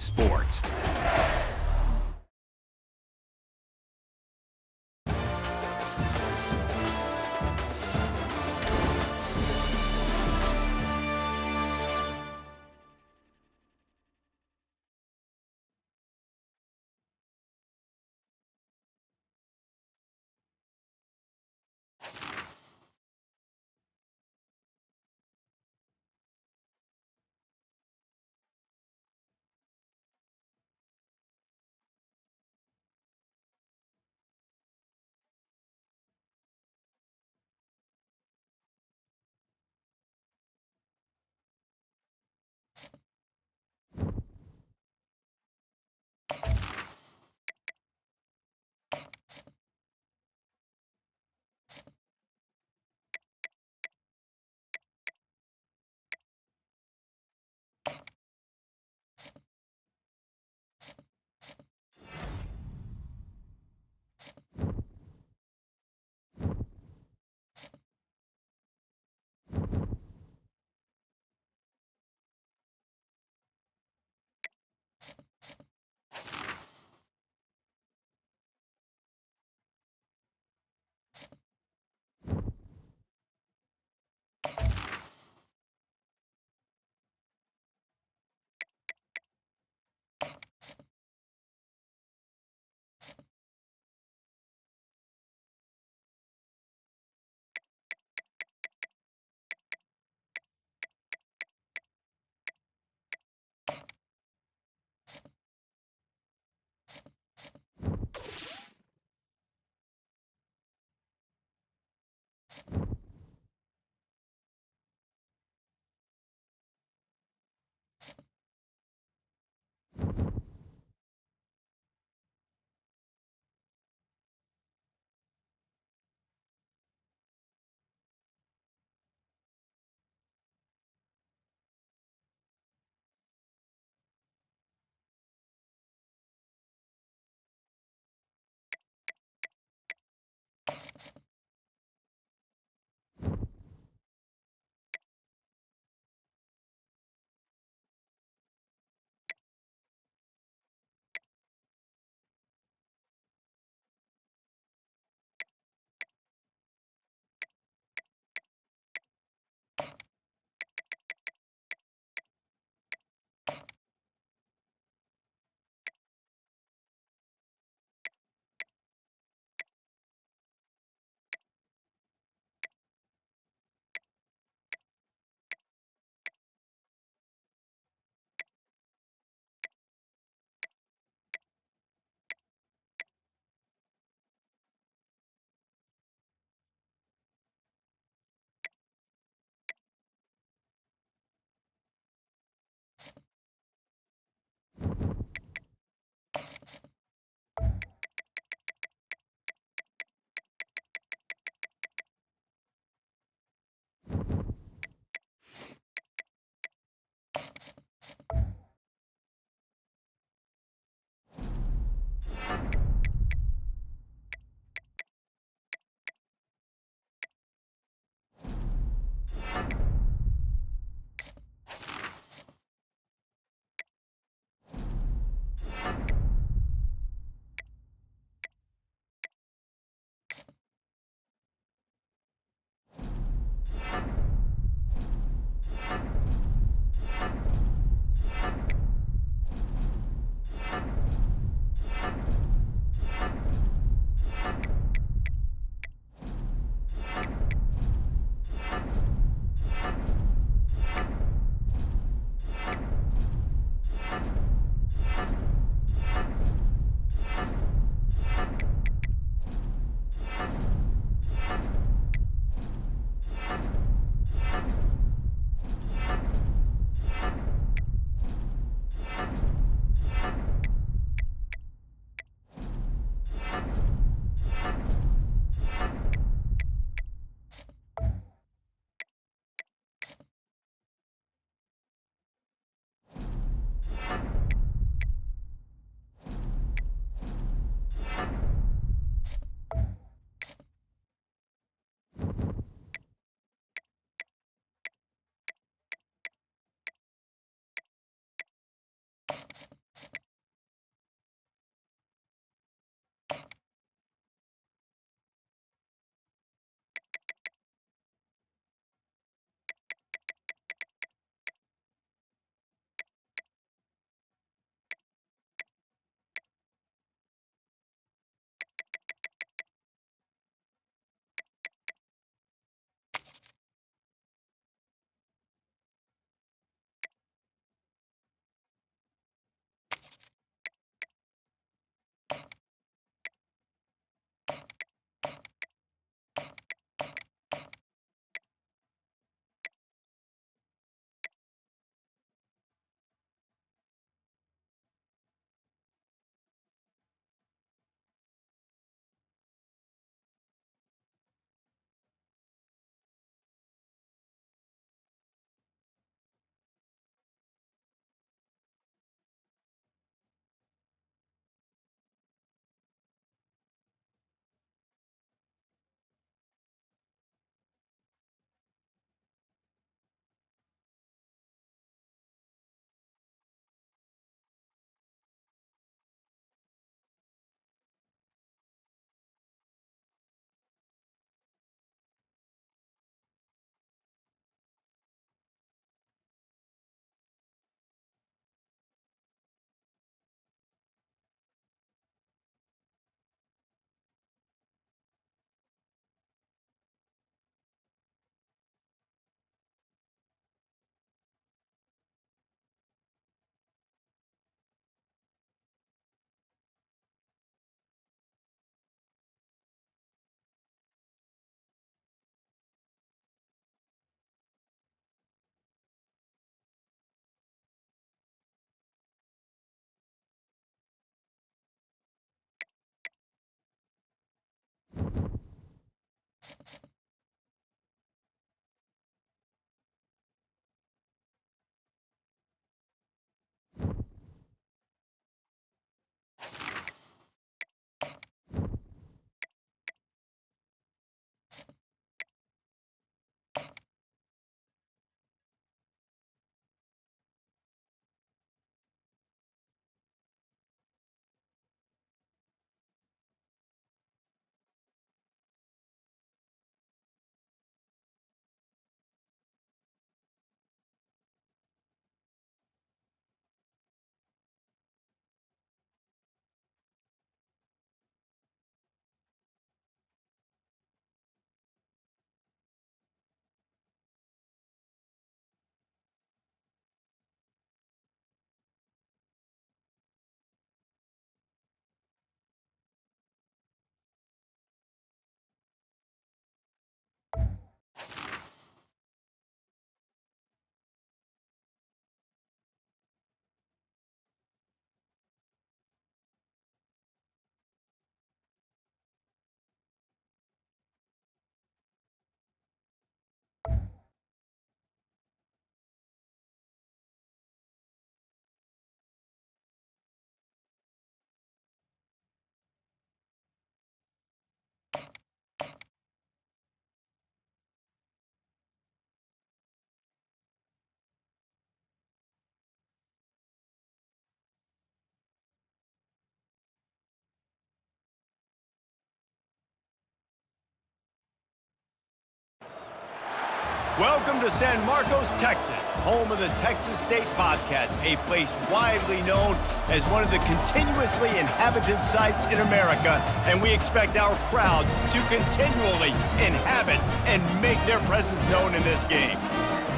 sports. Welcome to San Marcos, Texas, home of the Texas State Bobcats, a place widely known as one of the continuously inhabited sites in America, and we expect our crowd to continually inhabit and make their presence known in this game.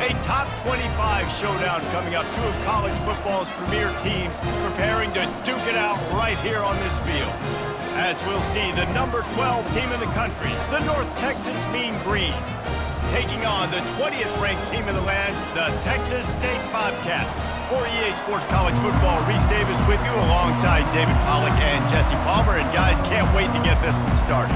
A top 25 showdown coming up, two of college football's premier teams preparing to duke it out right here on this field. As we'll see, the number 12 team in the country, the North Texas Mean Green, taking on the 20th ranked team in the land, the Texas State Bobcats. For EA Sports College Football, Reese Davis with you alongside David Pollack and Jesse Palmer. And guys, can't wait to get this one started.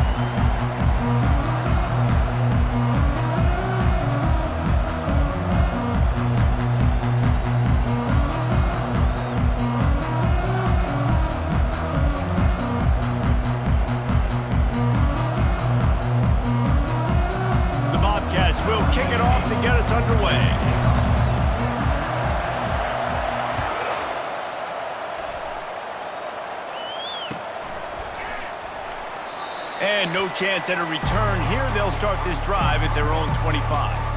We'll kick it off to get us underway. And no chance at a return here. They'll start this drive at their own 25.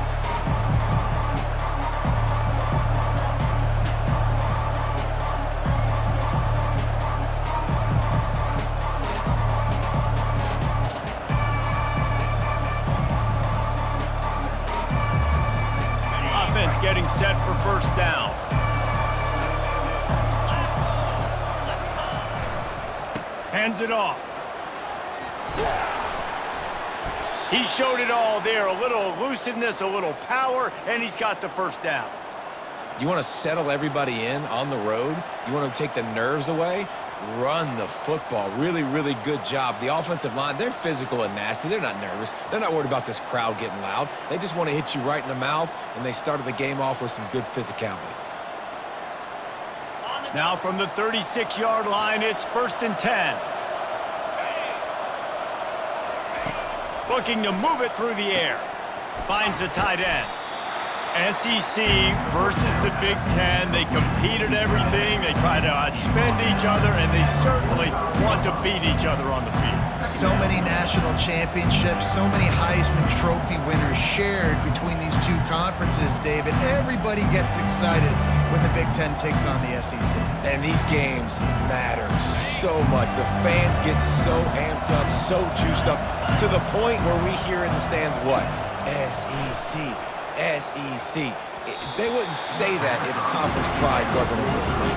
Getting set for first down. Hands it off. He showed it all there. A little elusiveness, a little power, and he's got the first down. You want to settle everybody in on the road? You want to take the nerves away? Run the football. Really, really good job. The offensive line, they're physical and nasty. They're not nervous. They're not worried about this crowd getting loud. They just want to hit you right in the mouth, and they started the game off with some good physicality. Now from the 36-yard line, it's 1st and 10. Looking to move it through the air. Finds the tight end. SEC versus the Big Ten. They compete at everything. They try to outspend each other, and they certainly want to beat each other on the field. So many national championships, so many Heisman Trophy winners shared between these two conferences, David. Everybody gets excited when the Big Ten takes on the SEC. And these games matter so much. The fans get so amped up, so juiced up, to the point where we hear in the stands what? SEC. SEC. They wouldn't say that if conference pride wasn't a real thing.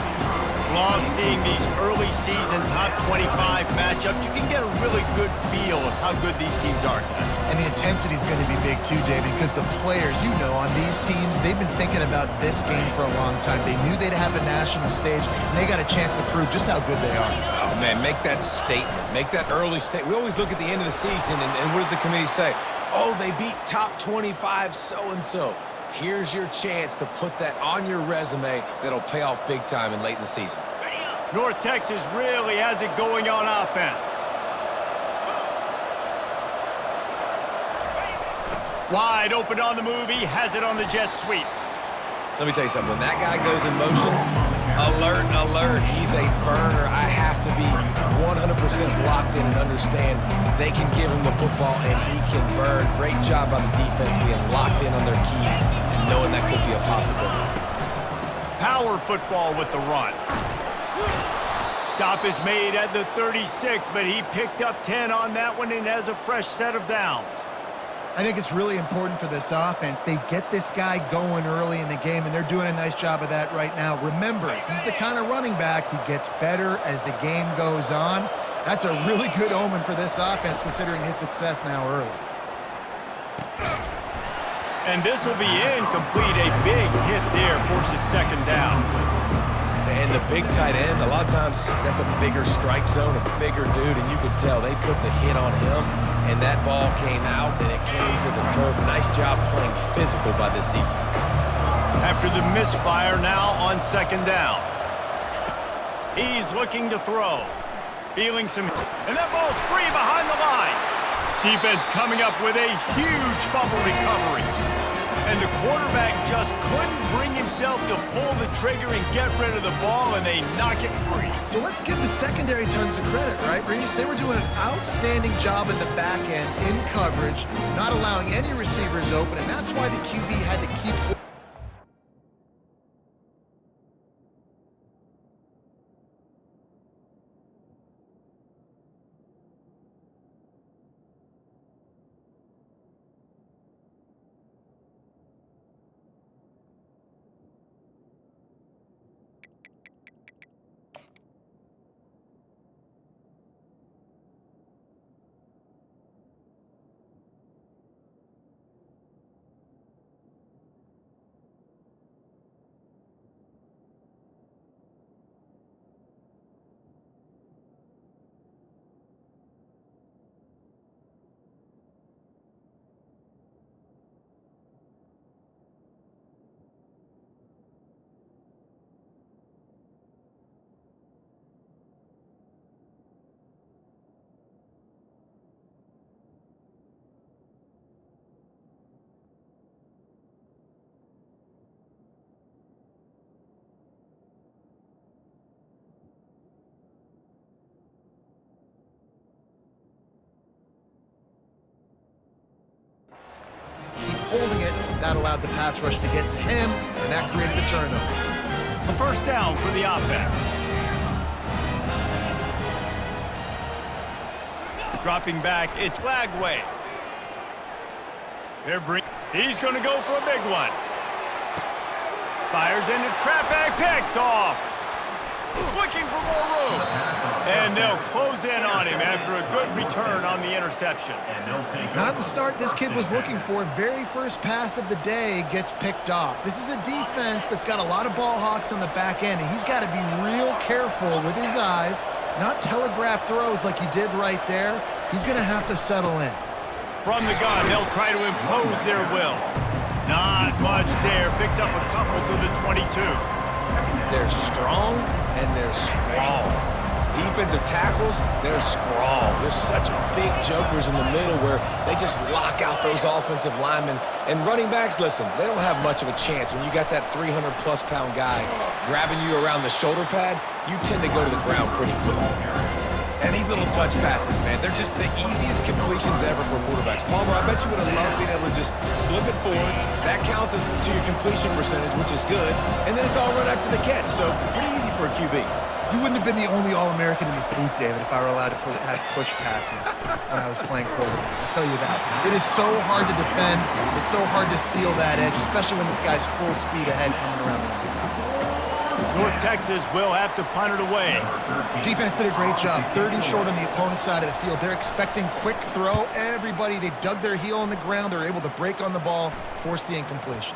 Love seeing these early season top 25 matchups. You can get a really good feel of how good these teams are, guys. And the intensity is going to be big too, David, because the players, you know, on these teams, they've been thinking about this game for a long time. They knew they'd have a national stage, and they got a chance to prove just how good they are. Oh, man, make that statement. Make that early statement. We always look at the end of the season, and what does the committee say? Oh, they beat top 25 so-and-so. Here's your chance to put that on your resume that'll pay off big time and late in the season. North Texas really has it going on offense. Wide open on the move. He has it on the jet sweep. Let me tell you something. When that guy goes in motion, alert, alert. He's a burner. I have to be 100% locked in and understand they can give him the football and he can burn. Great job by the defense being locked in on their keys and knowing that could be a possibility. Power football with the run. Stop is made at the 36, but he picked up 10 on that one and has a fresh set of downs. I think it's really important for this offense. They get this guy going early in the game, and they're doing a nice job of that right now. Remember, he's the kind of running back who gets better as the game goes on. That's a really good omen for this offense, considering his success now early. And this will be incomplete. A big hit there forces second down. And the big tight end, a lot of times that's a bigger strike zone, a bigger dude, and you could tell they put the hit on him, and that ball came out, and it came to the turf. Nice job playing physical by this defense. After the misfire now on second down. He's looking to throw. Feeling some, and that ball's free behind the line. Defense coming up with a huge fumble recovery. And the quarterback just couldn't bring himself to pull the trigger and get rid of the ball, and they knock it free. So let's give the secondary tons of credit, right, Reese? They were doing an outstanding job at the back end in coverage, not allowing any receivers open, and that's why the QB had to keep... holding it. That allowed the pass rush to get to him, and that created the turnover. A first down for the offense. Dropping back, it's Lagway. He's going to go for a big one. Fires into traffic, picked off. Looking for more room. And they'll close in on him after a good return on the interception. Not the start this kid was looking for. Very first pass of the day gets picked off. This is a defense that's got a lot of ball hawks on the back end, and he's got to be real careful with his eyes, not telegraph throws like he did right there. He's going to have to settle in. From the gun, they'll try to impose their will. Not much there. Picks up a couple to the 22. They're strong and they're strong. Defensive tackles, they're strong. There's such big jokers in the middle where they just lock out those offensive linemen. And running backs, listen, they don't have much of a chance. When you got that 300-plus pound guy grabbing you around the shoulder pad, you tend to go to the ground pretty quickly. And these little touch passes, man, they're just the easiest completions ever for quarterbacks. Palmer, I bet you would have loved being able to just flip it forward. That counts as to your completion percentage, which is good. And then it's all run after the catch, so pretty easy for a QB. You wouldn't have been the only All-American in this booth, David, if I were allowed to have push passes when I was playing quarterback. I'll tell you that. It is so hard to defend. It's so hard to seal that edge, especially when this guy's full speed ahead coming around the outside. North Texas will have to punt it away. Defense did a great job. 3rd and short on the opponent's side of the field. They're expecting quick throw. Everybody, they dug their heel on the ground. They're able to break on the ball, force the incompletion.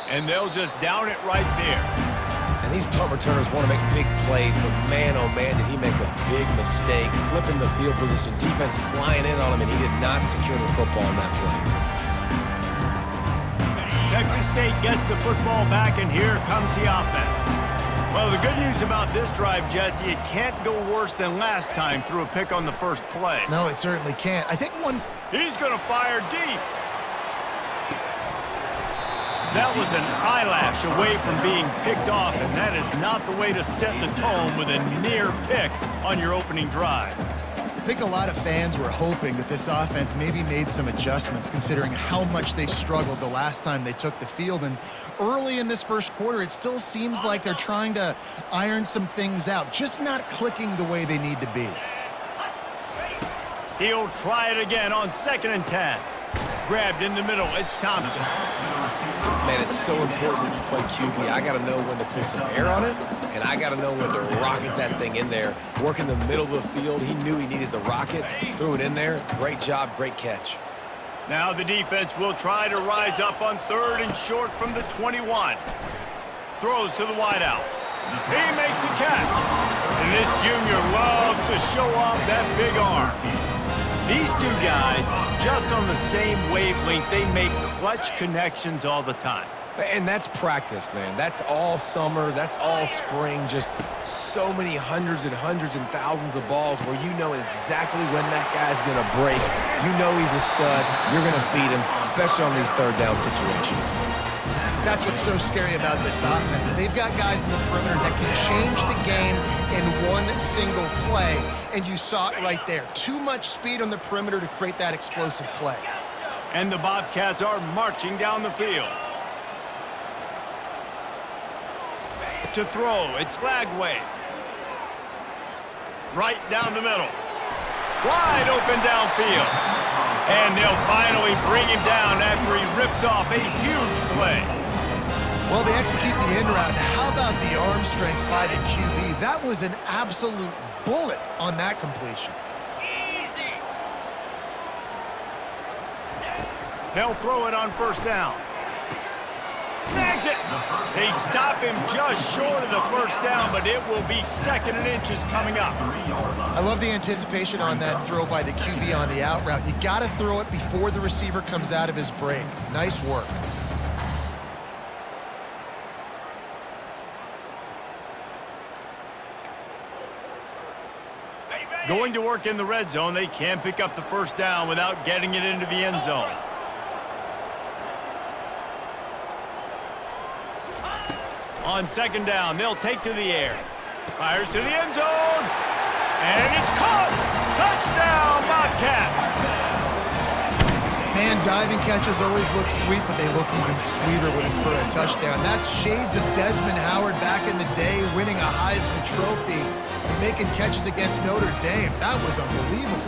And they'll just down it right there. And these punt returners want to make big plays, but man, oh man, did he make a big mistake. Flipping the field position, defense flying in on him, and he did not secure the football on that play. Texas State gets the football back, and here comes the offense. Well, the good news about this drive, Jesse, it can't go worse than last time through a pick on the first play. No, it certainly can't. I think He's going to fire deep. That was an eyelash away from being picked off, and that is not the way to set the tone with a near pick on your opening drive. I think a lot of fans were hoping that this offense maybe made some adjustments considering how much they struggled the last time they took the field. And early in this first quarter, it still seems like they're trying to iron some things out, just not clicking the way they need to be. He'll try it again on 2nd and 10. Grabbed in the middle, it's Thompson. Man, it's so important when you play QB. I got to know when to put some air on it, and I got to know when to rocket that thing in there. Work in the middle of the field. He knew he needed the rocket, threw it in there. Great job, great catch. Now the defense will try to rise up on 3rd and short from the 21. Throws to the wideout. He makes the catch. And this junior loves to show off that big arm. These two guys, just on the same wavelength, they make clutch connections all the time. And that's practice, man. That's all summer. That's all spring. Just so many hundreds and thousands of balls where you know exactly when that guy's going to break. You know he's a stud. You're going to feed him, especially on these 3rd down situations. That's what's so scary about this offense. They've got guys in the perimeter that can change the game in one single play, and you saw it right there. Too much speed on the perimeter to create that explosive play. And the Bobcats are marching down the field. To throw, it's Flagway. Right down the middle. Wide open downfield. And they'll finally bring him down after he rips off a huge play. Well, they execute the in route. How about the arm strength by the QB? That was an absolute bullet on that completion. Easy. They'll throw it on 1st down. Snags it. They stop him just short of the 1st down, but it will be 2nd and inches coming up. I love the anticipation on that throw by the QB on the out route. You got to throw it before the receiver comes out of his break. Nice work. Going to work in the red zone, they can't pick up the 1st down without getting it into the end zone. On 2nd down, they'll take to the air. Fires to the end zone. And it's caught. Touchdown, Bobcats. Man, diving catches always look sweet, but they look even sweeter when it's for a touchdown. That's shades of Desmond Howard back in the day, winning a Heisman Trophy, making catches against Notre Dame. That was unbelievable.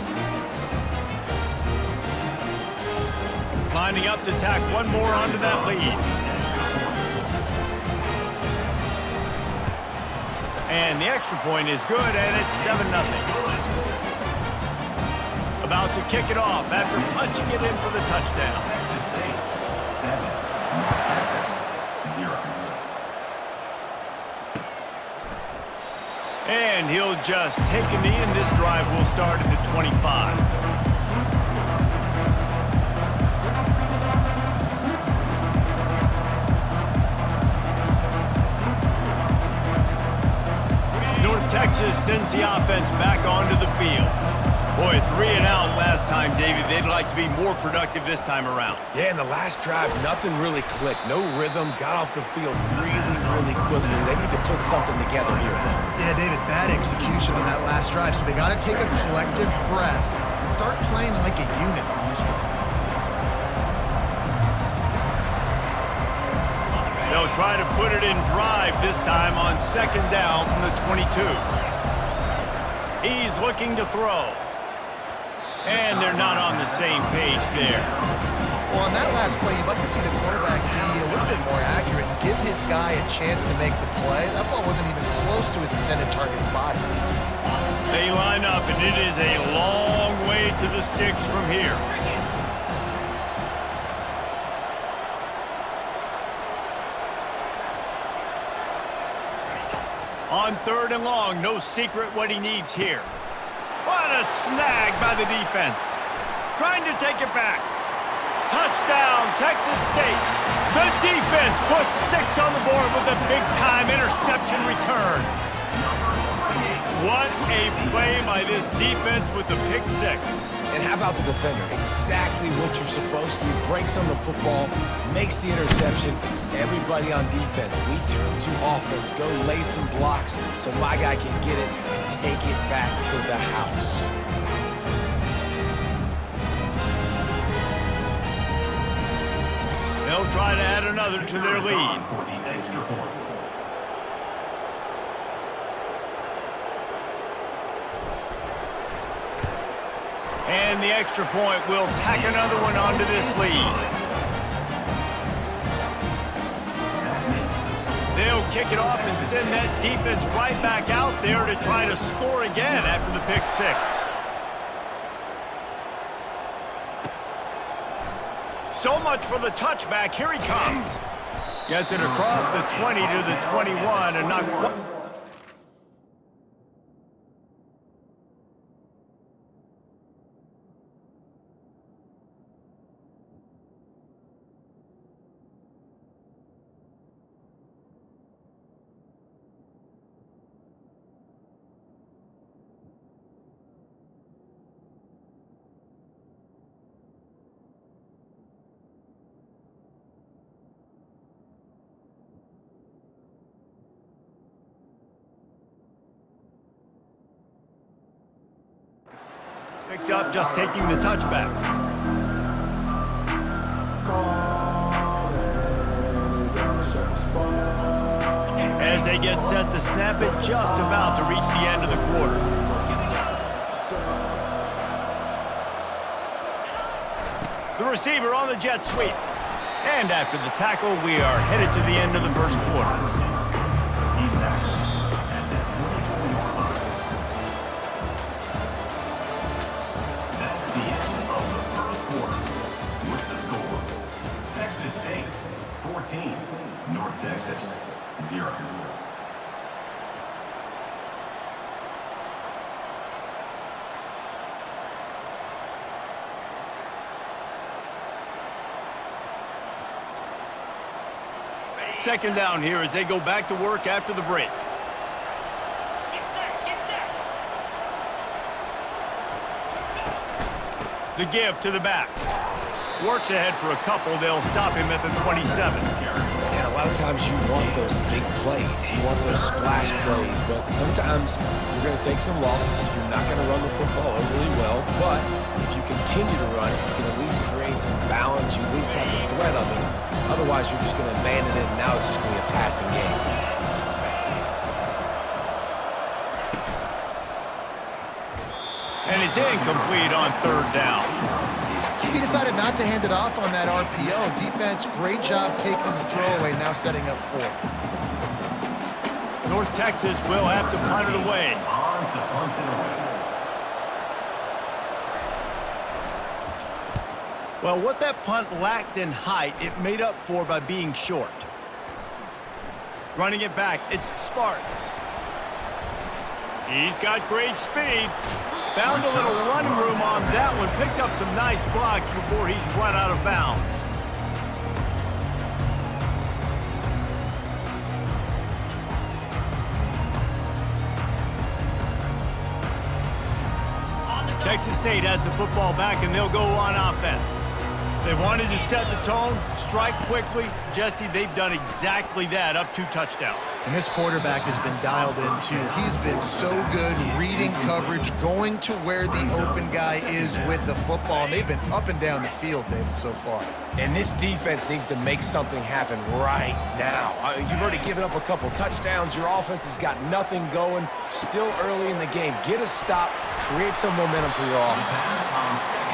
Lining up to tack one more onto that lead. And the extra point is good, and it's 7-0. About to kick it off after punching it in for the touchdown. And he'll just take a knee, and this drive will start at the 25. Texas sends the offense back onto the field. Boy, 3 and out last time, David. They'd like to be more productive this time around. Yeah, in the last drive, nothing really clicked. No rhythm. Got off the field really quickly. They need to put something together here, bro. Yeah, David, bad execution on that last drive, so they got to take a collective breath and start playing like a unit on this drive. They'll try to put it in drive this time on 2nd down from the 22. He's looking to throw. And they're not on the same page there. Well, on that last play, you'd like to see the quarterback be a little bit more accurate and give his guy a chance to make the play. That ball wasn't even close to his intended target's body. They line up, and it is a long way to the sticks from here. On 3rd and long, no secret what he needs here. What a snag by the defense. Trying to take it back. Touchdown, Texas State. The defense puts 6 on the board with a big-time interception return. What a play by this defense with the pick 6. And how about the defender? Exactly what you're supposed to do. Breaks on the football, makes the interception. Everybody on defense, we turn to offense. Go lay some blocks so my guy can get it and take it back to the house. They'll try to add another to their lead. And the extra point will tack another one onto this lead. They'll kick it off and send that defense right back out there to try to score again after the pick 6. So much for the touchback. Here he comes. Gets it across the 20 to the 21 and not quite. Picked up just taking the touchback. As they get set to snap it, just about to reach the end of the quarter. The receiver on the jet sweep. And after the tackle, we are headed to the end of the first quarter. North Texas, 0. Second down here as they go back to work after the break. The give to the back. Works ahead for a couple. They'll stop him at the 27. And a lot of times you want those big plays. You want those splash plays. But sometimes you're going to take some losses. You're not going to run the football overly well. But if you continue to run it, you can at least create some balance. You at least have the threat of it. Otherwise, you're just going to abandon it, and now it's just going to be a passing game. And it's incomplete on 3rd down. He decided not to hand it off on that RPO. Defense, great job taking the throwaway, now setting up 4th. North Texas will have to punt it away. Well, what that punt lacked in height, it made up for by being short. Running it back, it's Sparks. He's got great speed. Found a little running room on that one. Picked up some nice blocks before he's run out of bounds. Texas State has the football back, and they'll go on offense. They wanted to set the tone, strike quickly. Jesse, they've done exactly that, up 2 touchdowns. And this quarterback has been dialed in, too. He's been so good reading coverage, going to where the open guy is with the football. And they've been up and down the field, David, so far. And this defense needs to make something happen right now. You've already given up a couple touchdowns. Your offense has got nothing going. Still early in the game. Get a stop. Create some momentum for your offense.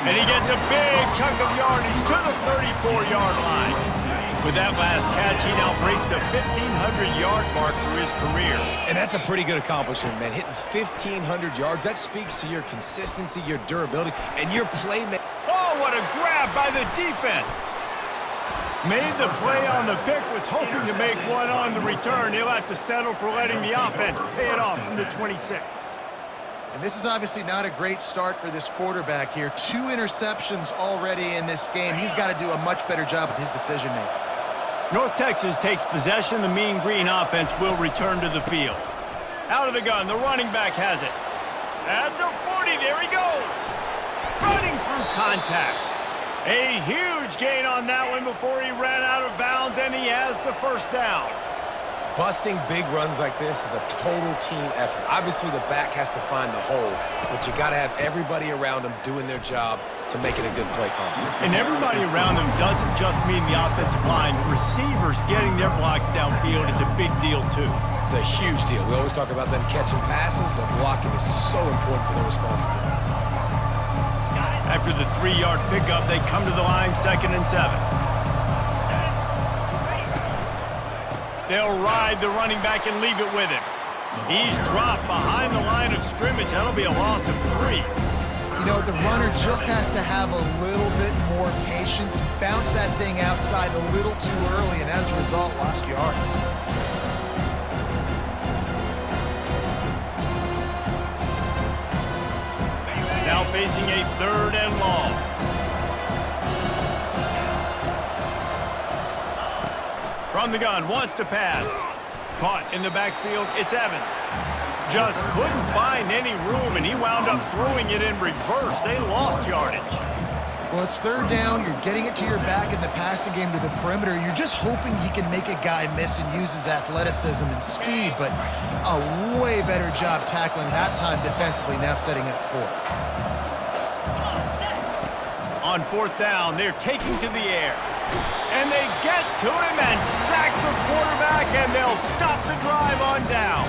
And he gets a big chunk of yardage to the 34-yard line. With that last catch, he now breaks the 1,500-yard mark for his career. And that's a pretty good accomplishment, man. Hitting 1,500 yards, that speaks to your consistency, your durability, and your playmaking. Oh, what a grab by the defense. Made the play on the pick, was hoping to make one on the return. He'll have to settle for letting the offense pay it off from the 26. And this is obviously not a great start for this quarterback here. 2 interceptions already in this game. He's got to do a much better job with his decision-making. North Texas takes possession. The Mean Green offense will return to the field. Out of the gun, the running back has it. At the 40, there he goes. Running through contact. A huge gain on that one before he ran out of bounds, and he has the first down. Busting big runs like this is a total team effort. Obviously, the back has to find the hole, but you got to have everybody around him doing their job to make it a good play call. And everybody around them doesn't just mean the offensive line. The receivers getting their blocks downfield is a big deal, too. It's a huge deal. We always talk about them catching passes, but blocking is so important for their responsibilities. After the 3-yard pickup, they come to the line, 2nd and 7. They'll ride the running back and leave it with him. He's dropped behind the line of scrimmage. That'll be a loss of 3. You know, the runner just has to have a little bit more patience. Bounce that thing outside a little too early, and as a result, lost yards. Now facing a 3rd and long. From the gun, wants to pass. Caught in the backfield, it's Evans. Just couldn't find any room, and he wound up throwing it in reverse. They lost yardage. Well, it's 3rd down. You're getting it to your back in the passing game to the perimeter. You're just hoping he can make a guy miss and use his athleticism and speed, but a way better job tackling that time defensively, now setting up 4th. On 4th down, they're taking to the air. And they get to him and sack the quarterback, and they'll stop the drive on down.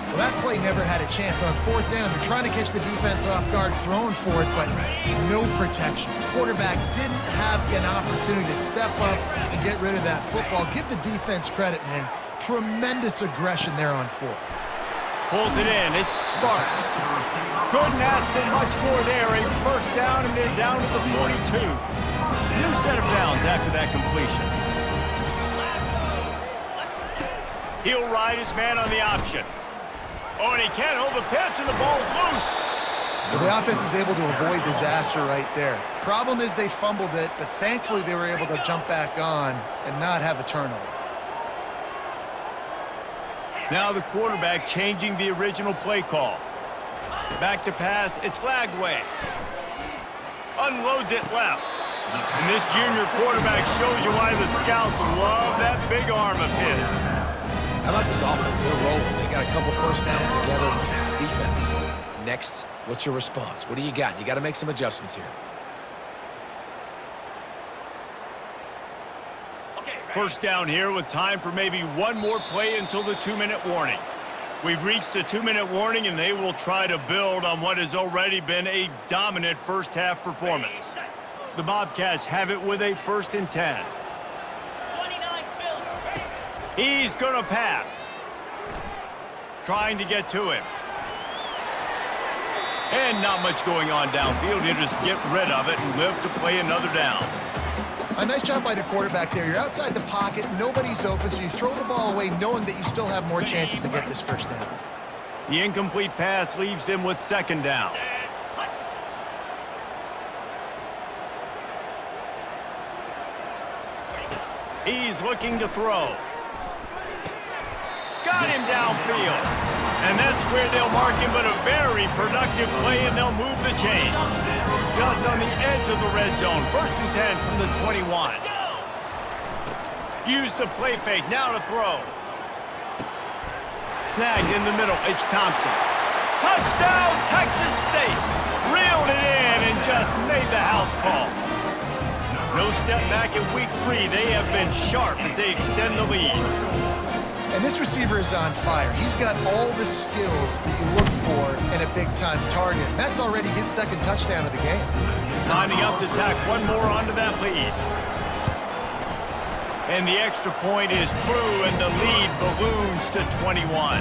Well, that play never had a chance. On 4th down, they're trying to catch the defense off guard, throwing for it, but no protection. Quarterback didn't have an opportunity to step up and get rid of that football. Give the defense credit, man. Tremendous aggression there on 4th. Pulls it in. It's Sparks. Couldn't ask for much more there. A 1st down, and they're down to the 42. New set of downs after that completion. He'll ride his man on the option. Oh, and he can't hold the pitch, and the ball's loose. Well, the offense is able to avoid disaster right there. Problem is they fumbled it, but thankfully they were able to jump back on and not have a turnover. Now the quarterback changing the original play call. Back to pass, it's Lagway. Unloads it left. And this junior quarterback shows you why the scouts love that big arm of his. How about this offense? They're rolling. They got a couple 1st downs together. Defense. Next, what's your response? What do you got? You got to make some adjustments here. 1st down here with time for maybe one more play until the 2-minute warning. We've reached the 2-minute warning, and they will try to build on what has already been a dominant first-half performance. The Bobcats have it with a 1st and 10. He's going to pass. Trying to get to him. And not much going on downfield. He'll just get rid of it and live to play another down. A nice job by the quarterback there. You're outside the pocket, nobody's open, so you throw the ball away knowing that you still have more chances to get this 1st down. The incomplete pass leaves him with 2nd down. He's looking to throw. Got him downfield. And that's where they'll mark him, but a very productive play, and they'll move the chains. Just on the edge of the red zone. 1st and 10 from the 21. Use the play fake. Now to throw. Snagged in the middle. It's Thompson. Touchdown, Texas State. Reeled it in and just made the house call. No step back in week 3. They have been sharp as they extend the lead. And this receiver is on fire. He's got all the skills that you look for in a big-time target. And that's already his 2nd touchdown of the game. Lining up to tack one more onto that lead. And the extra point is true, and the lead balloons to 21.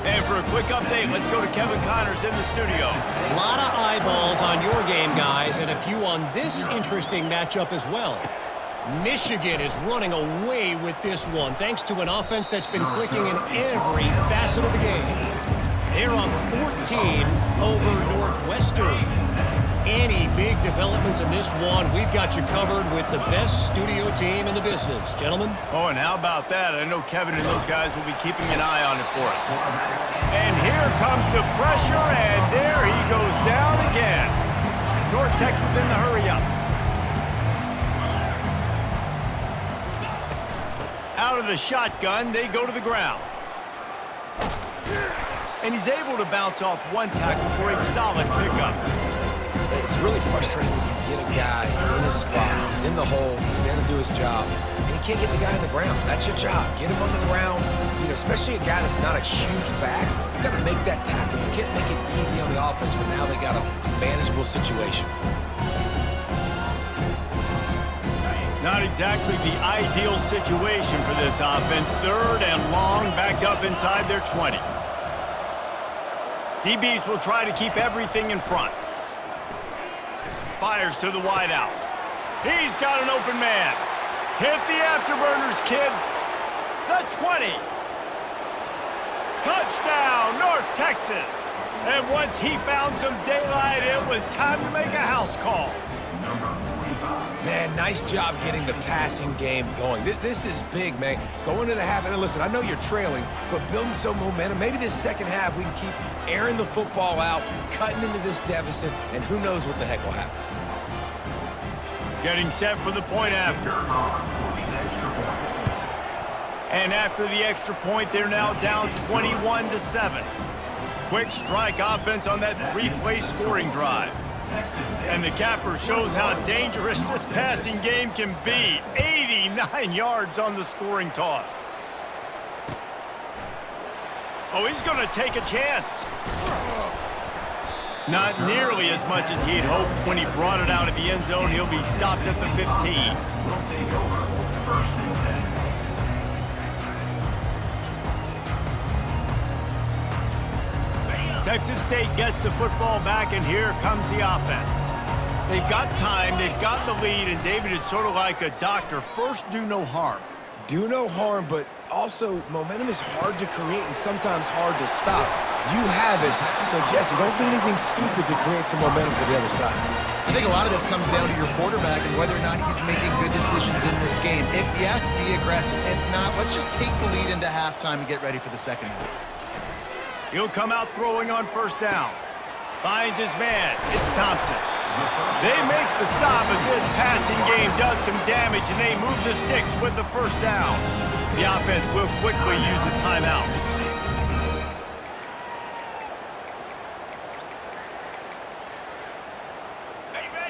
And for a quick update, let's go to Kevin Connors in the studio. A lot of eyeballs on your game, guys, and a few on this interesting matchup as well. Michigan is running away with this one, thanks to an offense that's been clicking in every facet of the game. They're up 14 over Northwestern. Any big developments in this one, we've got you covered with the best studio team in the business. Gentlemen? Oh, and how about that? I know Kevin and those guys will be keeping an eye on it for us. And here comes the pressure, and there he goes down again. North Texas in the hurry-up. Out of the shotgun, they go to the ground. And he's able to bounce off one tackle for a solid pickup. It's really frustrating when you get a guy in his spot. He's in the hole. He's there to do his job. And he can't get the guy on the ground. That's your job. Get him on the ground. You know, especially a guy that's not a huge back. You got to make that tackle. You can't make it easy on the offense when now they got a manageable situation. Not exactly the ideal situation for this offense. 3rd and long, backed up inside their 20. DBs will try to keep everything in front. Fires to the wideout. He's got an open man. Hit the afterburners, kid. The 20. Touchdown, North Texas. And once he found some daylight, it was time to make a house call. Man, nice job getting the passing game going. This is big, man. Going into the half, and listen, I know you're trailing, but building some momentum. Maybe this second half we can keep airing the football out, cutting into this deficit, and who knows what the heck will happen. Getting set for the point after. And after the extra point, they're now down 21-7. Quick strike offense on that 3-play scoring drive. And the capper shows how dangerous this passing game can be. 89 yards on the scoring toss. Oh, he's going to take a chance. Not nearly as much as he'd hoped when he brought it out of the end zone. He'll be stopped at the 15. Will take over 1st and 10. Texas State gets the football back, and here comes the offense. They've got time, they've got the lead, and David is sort of like a doctor. First, do no harm. Do no harm, but also momentum is hard to create and sometimes hard to stop. You have it, so Jesse, don't do anything stupid to create some momentum for the other side. I think a lot of this comes down to your quarterback and whether or not he's making good decisions in this game. If yes, be aggressive. If not, let's just take the lead into halftime and get ready for the second half. He'll come out throwing on 1st down. Finds his man. It's Thompson. They make the stop, but this passing game does some damage, and they move the sticks with the 1st down. The offense will quickly use a timeout.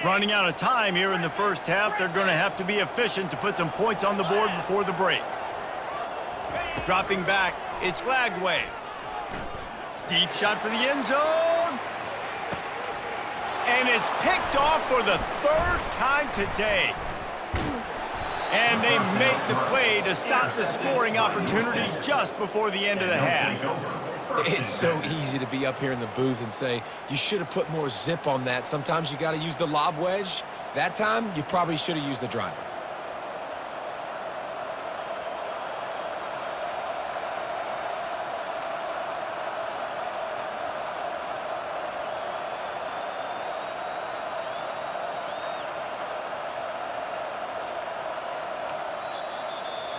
Running out of time here in the 1st half. They're going to have to be efficient to put some points on the board before the break. Dropping back, it's Lagway. Deep shot for the end zone. And it's picked off for the 3rd time today. And they make the play to stop the scoring opportunity just before the end of the half. It's so easy to be up here in the booth and say, you should have put more zip on that. Sometimes you got to use the lob wedge. That time, you probably should have used the driver.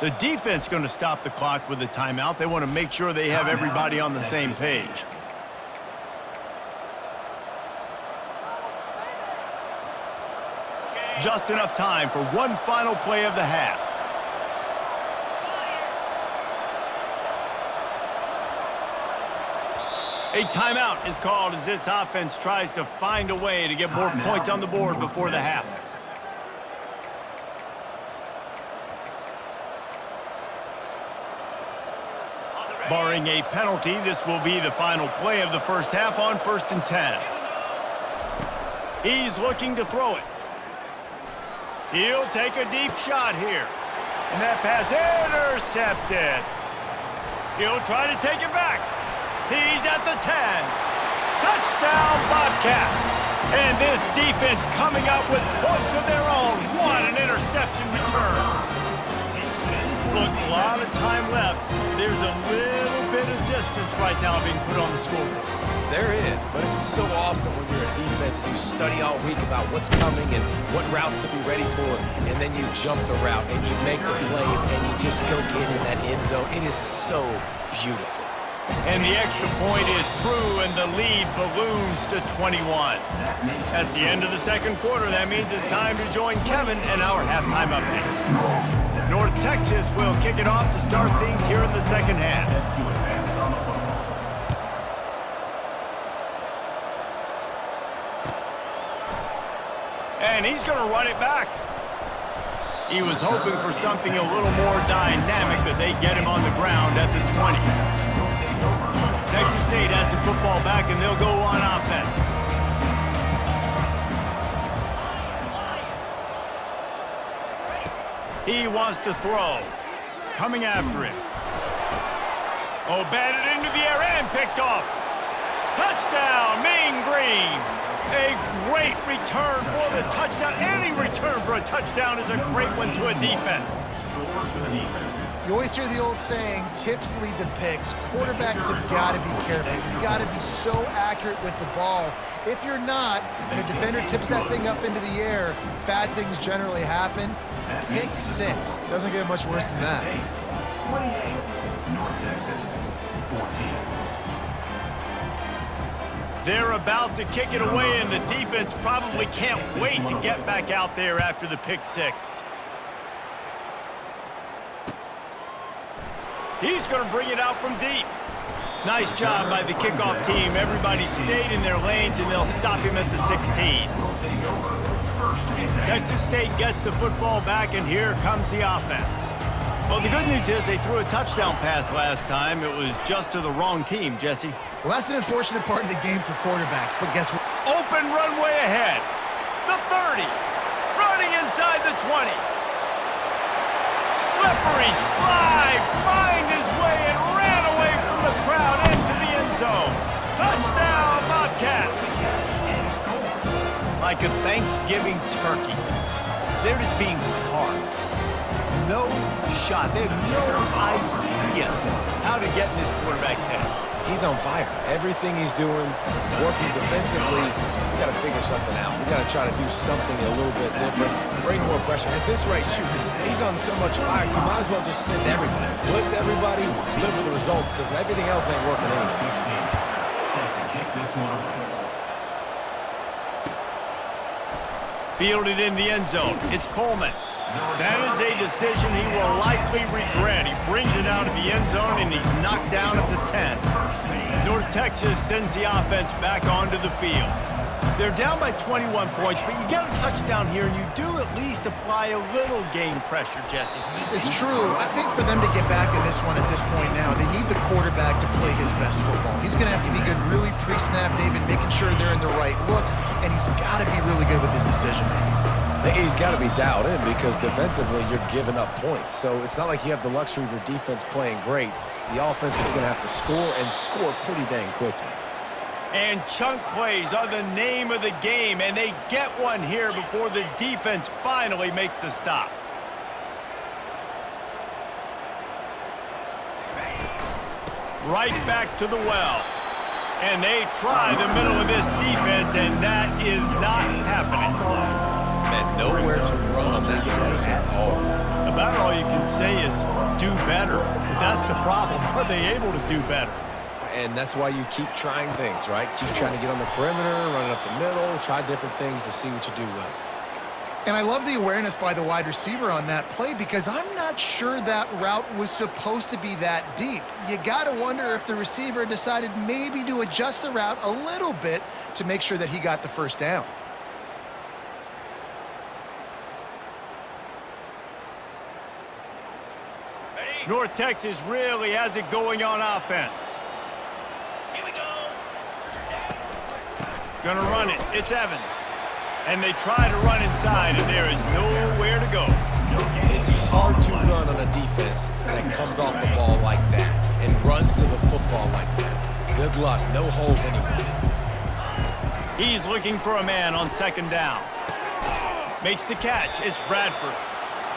The defense going to stop the clock with a timeout. They want to make sure they have everybody on the same page. Just enough time for one final play of the half. A timeout is called as this offense tries to find a way to get more points on the board before the half. Barring a penalty, this will be the final play of the 1st half on 1st and 10. He's looking to throw it. He'll take a deep shot here. And that pass intercepted. He'll try to take it back. He's at the 10. Touchdown, Bobcats. And this defense coming up with points of their own. What an interception return. Look, a lot of time left. There's a little bit of distance right now being put on the scoreboard. There is, but it's so awesome when you're a defense and you study all week about what's coming and what routes to be ready for, and then you jump the route and you make the plays and you just go get in that end zone. It is so beautiful. And the extra point is true, and the lead balloons to 21. That's the end of the second quarter. That means it's time to join Kevin and our halftime update. North Texas will kick it off to start things here in the second half. And he's going to run it back. He was hoping for something a little more dynamic, but they get him on the ground at the 20. Texas State has the football back, and they'll go on offense. He wants to throw. Coming after him. Oh, batted into the air and picked off. Touchdown, Mean Green. A great return for the touchdown. Any return for a touchdown is a great one to a defense. You always hear the old saying, tips lead to picks. Quarterbacks have got to be careful. You've got to be so accurate with the ball. If you're not, and a defender tips that thing up into the air, bad things generally happen. Pick 6. Doesn't get much worse than that. 28, North Texas, 14. They're about to kick it away, and the defense probably can't wait to get back out there after the pick 6. He's going to bring it out from deep. Nice job by the kickoff team. Everybody stayed in their lanes, and they'll stop him at the 16. Texas State gets the football back, and here comes the offense. Well, the good news is they threw a touchdown pass last time. It was just to the wrong team, Jesse. Well, that's an unfortunate part of the game for quarterbacks, but guess what? Open runway ahead. The 30. Running inside the 20. Slippery slide. Find his way and ran away from the crowd into the end zone. Touchdown, Bobcats. Like a Thanksgiving turkey. They're just being carved. No shot. They have no idea how to get in this quarterback's head. He's on fire. Everything he's doing is working defensively. We got to figure something out. We got to try to do something a little bit different, bring more pressure. At this rate, shoot, he's on so much fire, you might as well just send everybody. Blitz everybody, live with the results, because everything else ain't working anyway. Set to kick this one away. Fielded in the end zone. It's Coleman. That is a decision he will likely regret. He brings it out of the end zone, and he's knocked down at the 10. North Texas sends the offense back onto the field. They're down by 21 points, but you get a touchdown here, and you do at least apply a little game pressure, Jesse. It's true. I think for them to get back in this one at this point now, they need the quarterback to play his best football. He's going to have to be good really pre-snap, David, making sure they're in the right looks, and he's got to be really good with his decision-making. He's got to be dialed in because defensively you're giving up points. So it's not like you have the luxury of your defense playing great. The offense is going to have to score and score pretty dang quickly. And chunk plays are the name of the game, and they get one here before the defense finally makes the stop. Right back to the well. And they try the middle of this defense, and that is not happening. And nowhere to run on that play at all. About all you can say is do better. But that's the problem. Are they able to do better? And that's why you keep trying things, right? Keep trying to get on the perimeter, run it up the middle, try different things to see what you do well. And I love the awareness by the wide receiver on that play because I'm not sure that route was supposed to be that deep. You got to wonder if the receiver decided maybe to adjust the route a little bit to make sure that he got the first down. North Texas really has it going on offense. Here we go. Gonna run it. It's Evans. And they try to run inside, and there is nowhere to go. It's hard to run on a defense that comes off the ball like that and runs to the football like that. Good luck. No holes anywhere. He's looking for a man on second down. Makes the catch. It's Bradford.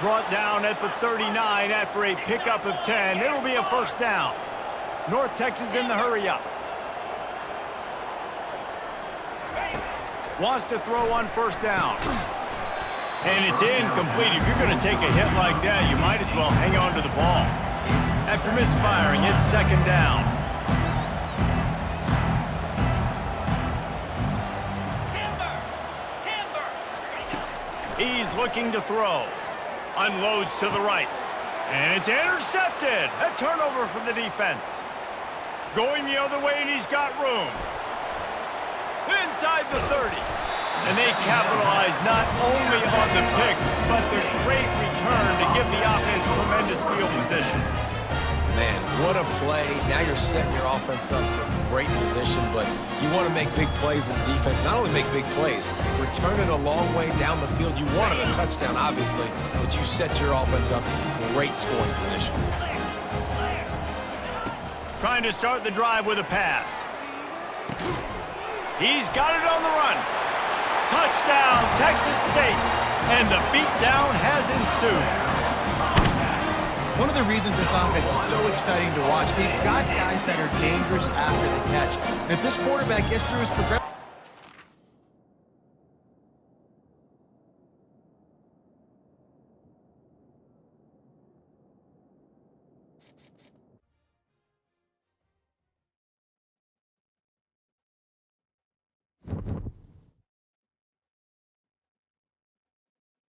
Brought down at the 39 after a pickup of 10. It'll be a first down. North Texas in the hurry up. Wants to throw on first down. And it's incomplete. If you're going to take a hit like that, you might as well hang on to the ball. After misfiring, it's second down. He's looking to throw. Unloads to the right. And it's intercepted. A turnover for the defense. Going the other way, and he's got room. Inside the 30. And they capitalize not only on the pick, but the great return to give the offense tremendous field position. Man, what a play. Now you're setting your offense up for great position, but you want to make big plays as defense. Not only make big plays, return it a long way down the field. You wanted a touchdown, obviously, but you set your offense up in great scoring position. Trying to start the drive with a pass. He's got it on the run. Touchdown, Texas State. And the beatdown has ensued. One of the reasons this offense is so exciting to watch, they've got guys that are dangerous after the catch. And if this quarterback gets through his progression,